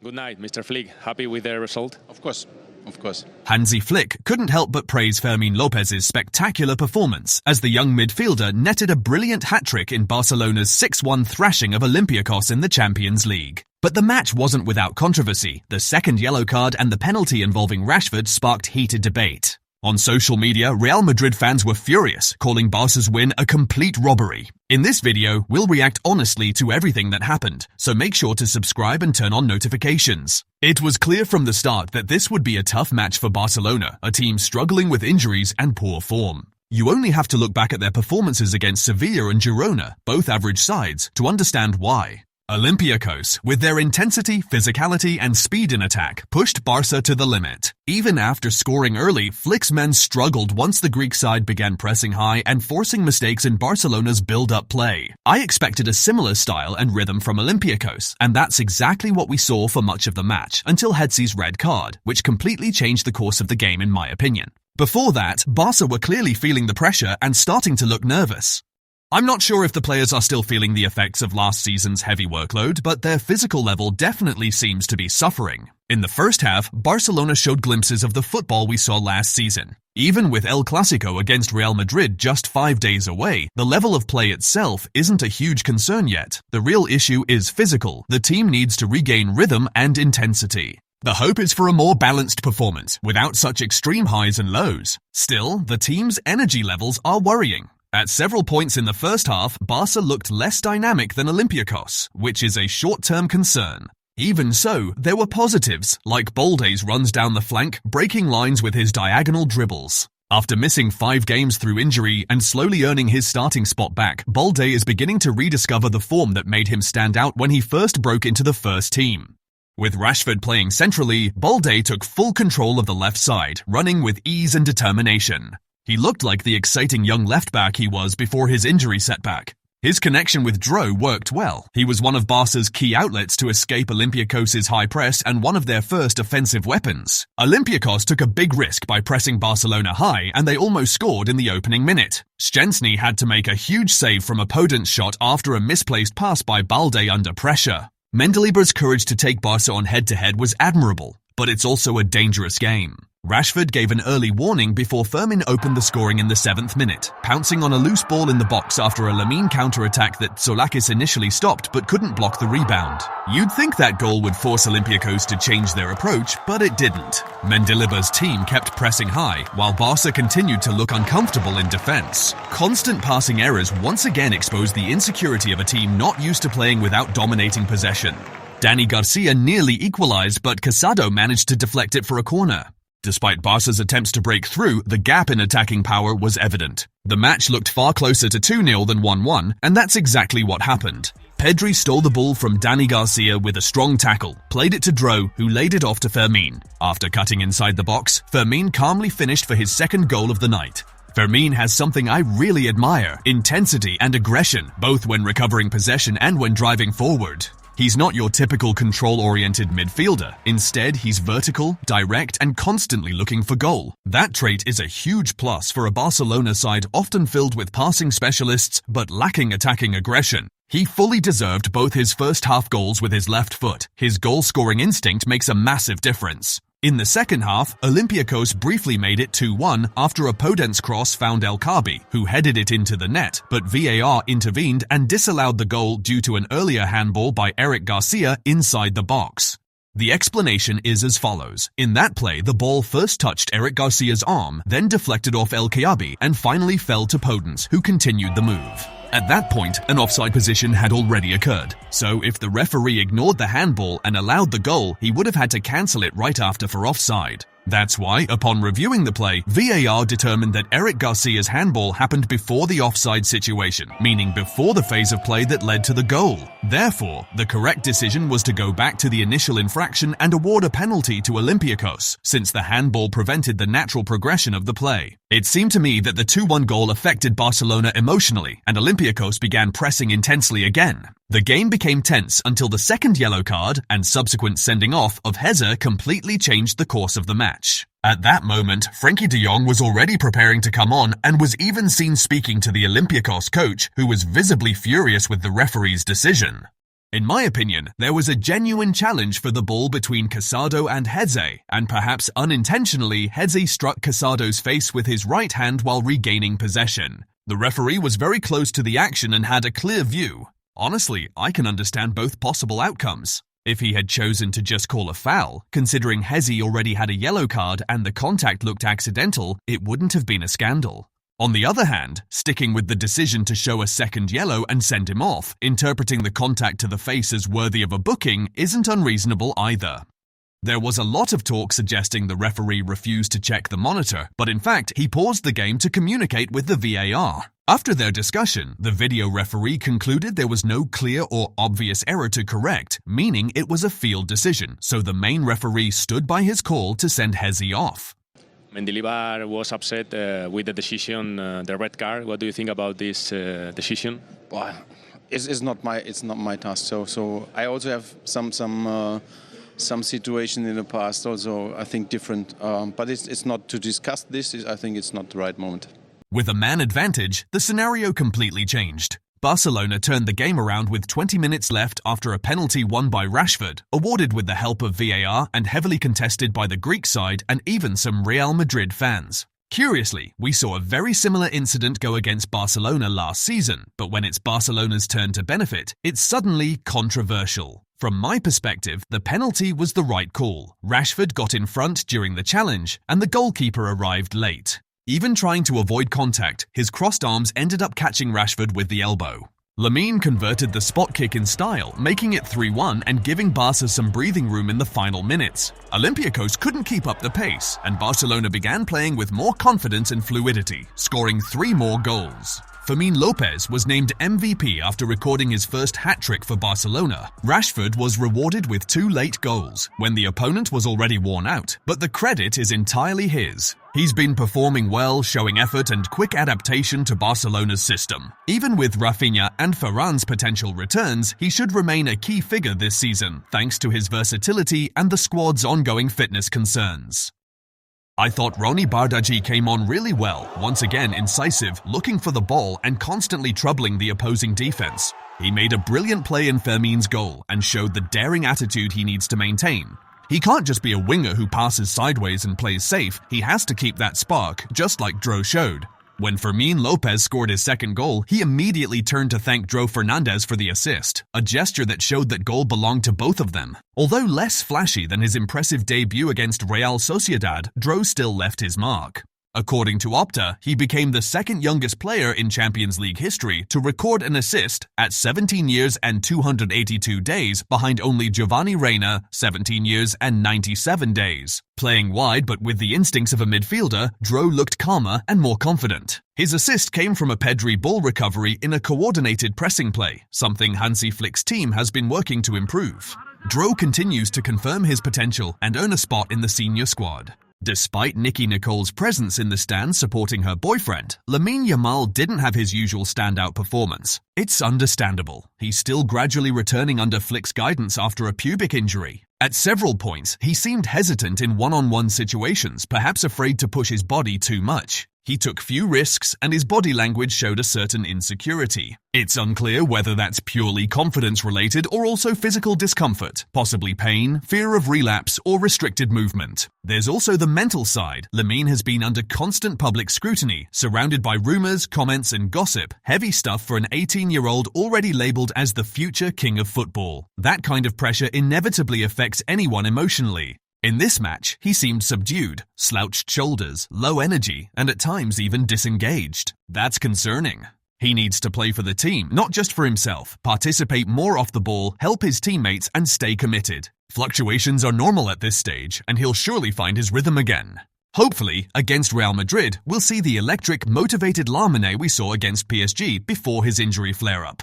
Good night, Mr. Flick. Happy with the result? Of course. Hansi Flick couldn't help but praise Fermin Lopez's spectacular performance as the young midfielder netted a brilliant hat-trick in Barcelona's 6-1 thrashing of Olympiacos in the Champions League. But the match wasn't without controversy. The second yellow card and the penalty involving Rashford sparked heated debate. On social media, Real Madrid fans were furious, calling Barca's win a complete robbery. In this video, we'll react honestly to everything that happened, so make sure to subscribe and turn on notifications. It was clear from the start that this would be a tough match for Barcelona, a team struggling with injuries and poor form. You only have to look back at their performances against Sevilla and Girona, both average sides, to understand why. Olympiacos, with their intensity, physicality and speed in attack, pushed Barca to the limit. Even after scoring early, Flick's men struggled once the Greek side began pressing high and forcing mistakes in Barcelona's build-up play. I expected a similar style and rhythm from Olympiacos, and that's exactly what we saw for much of the match, until Hezze's red card, which completely changed the course of the game in my opinion. Before that, Barca were clearly feeling the pressure and starting to look nervous. I'm not sure if the players are still feeling the effects of last season's heavy workload, but their physical level definitely seems to be suffering. In the first half, Barcelona showed glimpses of the football we saw last season. Even with El Clasico against Real Madrid just 5 days away, the level of play itself isn't a huge concern yet. The real issue is physical. The team needs to regain rhythm and intensity. The hope is for a more balanced performance, without such extreme highs and lows. Still, the team's energy levels are worrying. At several points in the first half, Barca looked less dynamic than Olympiacos, which is a short-term concern. Even so, there were positives, like Balde's runs down the flank, breaking lines with his diagonal dribbles. After missing 5 games through injury and slowly earning his starting spot back, Balde is beginning to rediscover the form that made him stand out when he first broke into the first team. With Rashford playing centrally, Balde took full control of the left side, running with ease and determination. He looked like the exciting young left-back he was before his injury setback. His connection with Dro worked well. He was one of Barca's key outlets to escape Olympiacos' high press and one of their first offensive weapons. Olympiacos took a big risk by pressing Barcelona high, and they almost scored in the opening minute. Szczęsny had to make a huge save from a Podence shot after a misplaced pass by Balde under pressure. Mendilibar's courage to take Barca on head-to-head was admirable, but it's also a dangerous game. Rashford gave an early warning before Fermin opened the scoring in the 7th minute, pouncing on a loose ball in the box after a Lamine counter-attack that Solakis initially stopped but couldn't block the rebound. You'd think that goal would force Olympiacos to change their approach, but it didn't. Mendilibar's team kept pressing high, while Barca continued to look uncomfortable in defense. Constant passing errors once again exposed the insecurity of a team not used to playing without dominating possession. Dani Garcia nearly equalized, but Casado managed to deflect it for a corner. Despite Barca's attempts to break through, the gap in attacking power was evident. The match looked far closer to 2-0 than 1-1, and that's exactly what happened. Pedri stole the ball from Dani Garcia with a strong tackle, played it to Dro, who laid it off to Fermin. After cutting inside the box, Fermin calmly finished for his second goal of the night. Fermin has something I really admire: intensity and aggression, both when recovering possession and when driving forward. He's not your typical control-oriented midfielder. Instead, he's vertical, direct, and constantly looking for goal. That trait is a huge plus for a Barcelona side often filled with passing specialists but lacking attacking aggression. He fully deserved both his first half goals with his left foot. His goal-scoring instinct makes a massive difference. In the second half, Olympiacos briefly made it 2-1 after a Podence cross found El Kaabi, who headed it into the net, but VAR intervened and disallowed the goal due to an earlier handball by Eric Garcia inside the box. The explanation is as follows. In that play, the ball first touched Eric Garcia's arm, then deflected off El Kaabi, and finally fell to Podence, who continued the move. At that point, an offside position had already occurred, so if the referee ignored the handball and allowed the goal, he would have had to cancel it right after for offside. That's why, upon reviewing the play, VAR determined that Eric Garcia's handball happened before the offside situation, meaning before the phase of play that led to the goal. Therefore, the correct decision was to go back to the initial infraction and award a penalty to Olympiacos, since the handball prevented the natural progression of the play. It seemed to me that the 2-1 goal affected Barcelona emotionally, and Olympiacos began pressing intensely again. The game became tense until the second yellow card and subsequent sending off of Hezze completely changed the course of the match. At that moment, Frenkie de Jong was already preparing to come on and was even seen speaking to the Olympiacos coach, who was visibly furious with the referee's decision. In my opinion, there was a genuine challenge for the ball between Casado and Hezze, and perhaps unintentionally, Hezze struck Casado's face with his right hand while regaining possession. The referee was very close to the action and had a clear view. Honestly, I can understand both possible outcomes. If he had chosen to just call a foul, considering Hezze already had a yellow card and the contact looked accidental, it wouldn't have been a scandal. On the other hand, sticking with the decision to show a second yellow and send him off, interpreting the contact to the face as worthy of a booking, isn't unreasonable either. There was a lot of talk suggesting the referee refused to check the monitor, but in fact, he paused the game to communicate with the VAR. After their discussion, the video referee concluded there was no clear or obvious error to correct, meaning it was a field decision, so the main referee stood by his call to send Hezze off. Mendilibar was upset with the decision, the red card. What do you think about this decision? Well, it's not my task. So I also have some situation in the past. Also, I think different. But it's not to discuss this. I think it's not the right moment. With a man advantage, the scenario completely changed. Barcelona turned the game around with 20 minutes left after a penalty won by Rashford, awarded with the help of VAR and heavily contested by the Greek side and even some Real Madrid fans. Curiously, we saw a very similar incident go against Barcelona last season, but when it's Barcelona's turn to benefit, it's suddenly controversial. From my perspective, the penalty was the right call. Rashford got in front during the challenge, and the goalkeeper arrived late. Even trying to avoid contact, his crossed arms ended up catching Rashford with the elbow. Lamine converted the spot kick in style, making it 3-1 and giving Barca some breathing room in the final minutes. Olympiacos couldn't keep up the pace, and Barcelona began playing with more confidence and fluidity, scoring 3 more goals. Fermin Lopez was named MVP after recording his first hat-trick for Barcelona. Rashford was rewarded with 2 late goals, when the opponent was already worn out, but the credit is entirely his. He's been performing well, showing effort and quick adaptation to Barcelona's system. Even with Rafinha and Ferran's potential returns, he should remain a key figure this season, thanks to his versatility and the squad's ongoing fitness concerns. I thought Rony Bardghji came on really well, once again incisive, looking for the ball and constantly troubling the opposing defense. He made a brilliant play in Fermin's goal and showed the daring attitude he needs to maintain. He can't just be a winger who passes sideways and plays safe, he has to keep that spark, just like Dro showed. When Fermin Lopez scored his second goal, he immediately turned to thank Dro Fernandez for the assist, a gesture that showed that goal belonged to both of them. Although less flashy than his impressive debut against Real Sociedad, Dro still left his mark. According to Opta, he became the second youngest player in Champions League history to record an assist at 17 years and 282 days, behind only Giovanni Reina, 17 years and 97 days. Playing wide but with the instincts of a midfielder, Dro looked calmer and more confident. His assist came from a Pedri ball recovery in a coordinated pressing play, something Hansi Flick's team has been working to improve. Dro continues to confirm his potential and earn a spot in the senior squad. Despite Nicki Nicole's presence in the stands supporting her boyfriend, Lamine Yamal didn't have his usual standout performance. It's understandable. He's still gradually returning under Flick's guidance after a pubic injury. At several points, he seemed hesitant in one-on-one situations, perhaps afraid to push his body too much. He took few risks and his body language showed a certain insecurity. It's unclear whether that's purely confidence-related or also physical discomfort, possibly pain, fear of relapse, or restricted movement. There's also the mental side. Lamine has been under constant public scrutiny, surrounded by rumors, comments, and gossip, heavy stuff for an 18-year-old already labeled as the future king of football. That kind of pressure inevitably affects anyone emotionally. In this match, he seemed subdued, slouched shoulders, low energy, and at times even disengaged. That's concerning. He needs to play for the team, not just for himself, participate more off the ball, help his teammates, and stay committed. Fluctuations are normal at this stage, and he'll surely find his rhythm again. Hopefully, against Real Madrid, we'll see the electric, motivated Lamine we saw against PSG before his injury flare-up.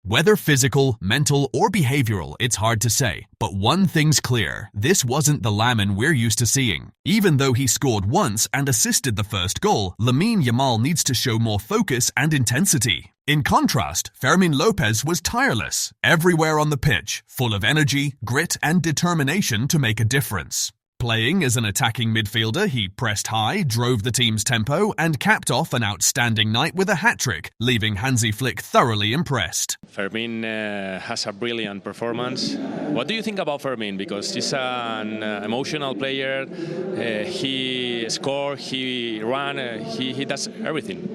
Whether physical, mental, or behavioral, it's hard to say. But one thing's clear, this wasn't the Lamine we're used to seeing. Even though he scored once and assisted the first goal, Lamine Yamal needs to show more focus and intensity. In contrast, Fermin Lopez was tireless, everywhere on the pitch, full of energy, grit, and determination to make a difference. Playing as an attacking midfielder, he pressed high, drove the team's tempo and capped off an outstanding night with a hat-trick, leaving Hansi Flick thoroughly impressed. Fermin has a brilliant performance. What do you think about Fermin? Because he's an emotional player. He scored, he ran, he does everything.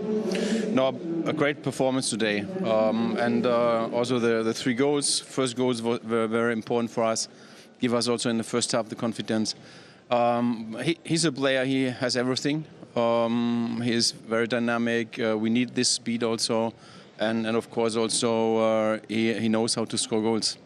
No, a great performance today. And also the 3 goals. First goals were very important for us. Give us also in the first half the confidence. He's a player, he has everything. He is very dynamic. We need this speed also. And of course also he knows how to score goals.